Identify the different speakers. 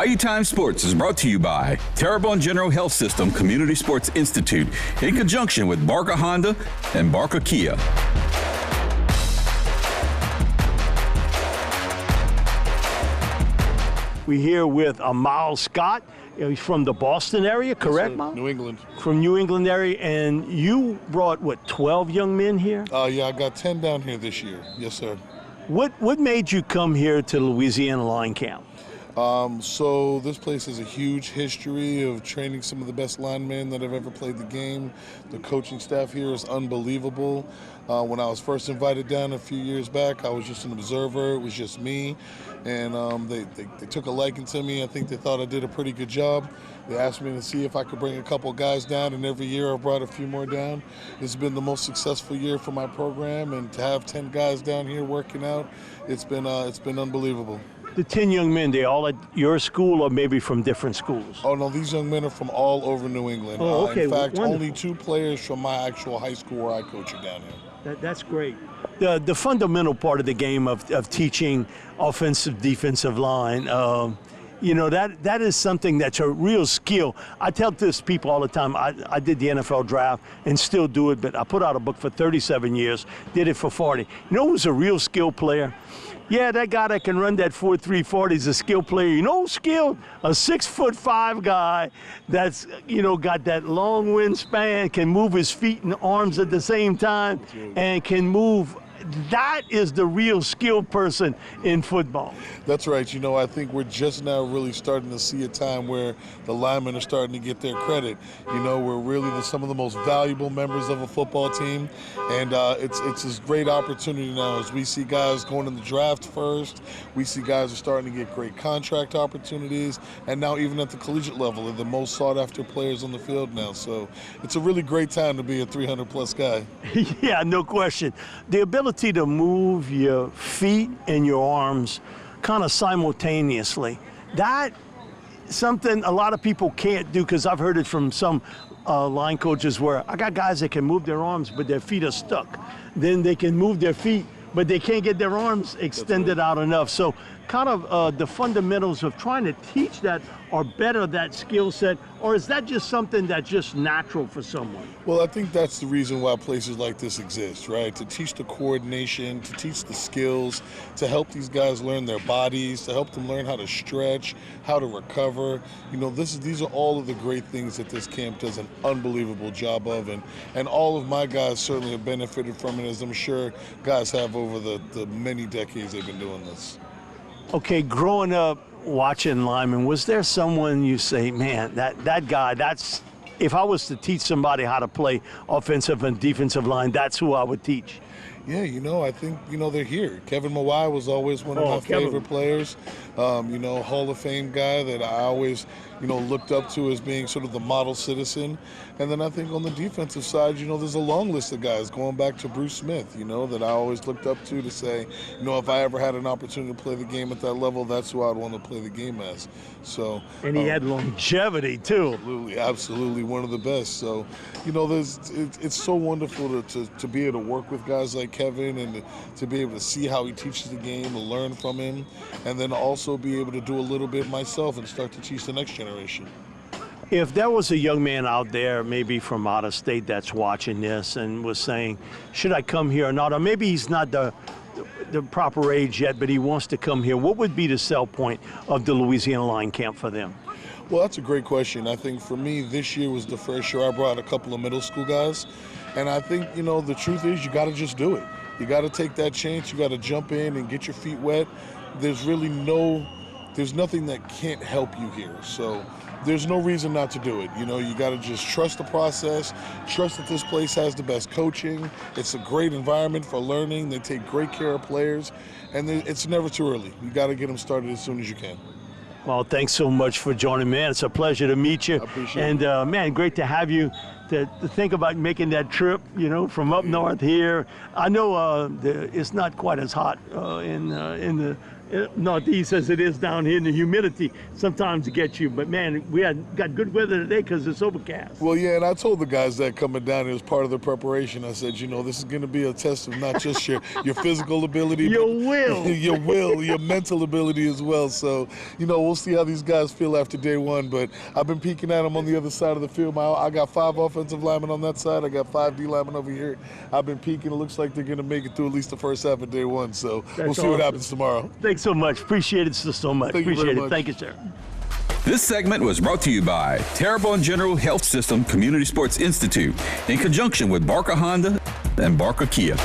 Speaker 1: Bayou Time Sports is brought to you by Terrebonne General Health System Community Sports Institute in conjunction with Barker Honda and Barker Kia.
Speaker 2: We're here with Amal Scott. He's from the Boston area, correct, Mom?
Speaker 3: New England.
Speaker 2: From New England area, and you brought, what, 12 young men here?
Speaker 3: Yeah, I got 10 down here this year. Yes, sir.
Speaker 2: What made you come here to Louisiana Line Camp?
Speaker 3: So this place has a huge history of training some of the best linemen that have ever played the game. The coaching staff here is unbelievable. When I was first invited down a few years back, I was just an observer. It was just me. And they took a liking to me. I think they thought I did a pretty good job. They asked me to see if I could bring a couple guys down, and every year I've brought a few more down. It's been the most successful year for my program, and to have 10 guys down here working out, it's been unbelievable.
Speaker 2: The 10 young men, they all at your school or maybe from different schools?
Speaker 3: Oh, no, these young men are from all over New England.
Speaker 2: Oh, okay.
Speaker 3: In fact,
Speaker 2: Wonderful.
Speaker 3: only 2 players from my actual high school where I coach are down here.
Speaker 2: That's great. The fundamental part of the game of teaching offensive, defensive line, that is something that's a real skill. I tell this people all the time, I did the NFL draft and still do it, but I put out a book for 37 years, did it for 40. You know who's a real skill player? Yeah, that guy that can run that 4.3 40 is a skill player. You know who's skilled? A 6'5" guy that's, got that long wingspan, can move his feet and arms at the same time, and can move. That is the real skilled person in football.
Speaker 3: That's right. I think we're just now really starting to see a time where the linemen are starting to get their credit. We're really some of the most valuable members of a football team, and it's a great opportunity now as we see guys going in the draft first. We see guys are starting to get great contract opportunities, and now even at the collegiate level, they're the most sought-after players on the field now. So it's a really great time to be a 300-plus guy.
Speaker 2: Yeah, no question. The ability to move your feet and your arms kind of simultaneously, that something a lot of people can't do, because I've heard it from some line coaches where I got guys that can move their arms but their feet are stuck. Then they can move their feet but they can't get their arms extended out enough. So kind of the fundamentals of trying to teach that or better that skill set, or is that just something that's just natural for someone?
Speaker 3: Well, I think that's the reason why places like this exist, right? To teach the coordination, to teach the skills, to help these guys learn their bodies, to help them learn how to stretch, how to recover. These are all of the great things that this camp does an unbelievable job of, and all of my guys certainly have benefited from it, as I'm sure guys have over the many decades they've been doing this.
Speaker 2: Okay, growing up watching linemen, was there someone you say, man, that guy, that's, if I was to teach somebody how to play offensive and defensive line, that's who I would teach?
Speaker 3: Yeah, I think, they're here. Kevin Mawai was always one of my favorite players. Hall of Fame guy that I always, looked up to as being sort of the model citizen. And then I think on the defensive side, there's a long list of guys going back to Bruce Smith, that I always looked up to say, if I ever had an opportunity to play the game at that level, that's who I'd want to play the game as. So.
Speaker 2: And he had longevity too.
Speaker 3: Absolutely one of the best. So, it's so wonderful to be able to work with guys like Kevin and to be able to see how he teaches the game, to learn from him, and then also be able to do a little bit myself and start to teach the next generation.
Speaker 2: If there was a young man out there, maybe from out of state, that's watching this and was saying, should I come here or not? Or maybe he's not the proper age yet, but he wants to come here. What would be the sell point of the Louisiana Line Camp for them?
Speaker 3: Well, that's a great question. I think for me, this year was the first year I brought a couple of middle school guys. And I think, the truth is you got to just do it. You got to take that chance. You got to jump in and get your feet wet. There's nothing that can't help you here. So there's no reason not to do it. You got to just trust the process, trust that this place has the best coaching. It's a great environment for learning. They take great care of players, and it's never too early. You got to get them started as soon as you can.
Speaker 2: Well, thanks so much for joining me, man. It's a pleasure to meet you.
Speaker 3: I appreciate it.
Speaker 2: And, man, great to have you to think about making that trip, from up north here. I know it's not quite as hot in Northeast as it is down here, and the humidity sometimes gets you. But man, we got good weather today because it's overcast.
Speaker 3: Well, yeah, and I told the guys that coming down here as part of the preparation. I said, this is going to be a test of not just your physical ability,
Speaker 2: Your
Speaker 3: but
Speaker 2: will.
Speaker 3: your mental ability as well. So, we'll see how these guys feel after day one. But I've been peeking at them on the other side of the field. I got 5 offensive linemen on that side. I got 5 D linemen over here. I've been peeking. It looks like they're going to make it through at least the first half of day one. So we'll see what happens tomorrow.
Speaker 2: Thanks so much. Appreciate it so much.
Speaker 3: Thank you
Speaker 2: Appreciate
Speaker 3: very
Speaker 2: it.
Speaker 3: much.
Speaker 2: Thank you, sir.
Speaker 1: This segment was brought to you by Terrebonne General Health System Community Sports Institute in conjunction with Barker Honda and Barker Kia.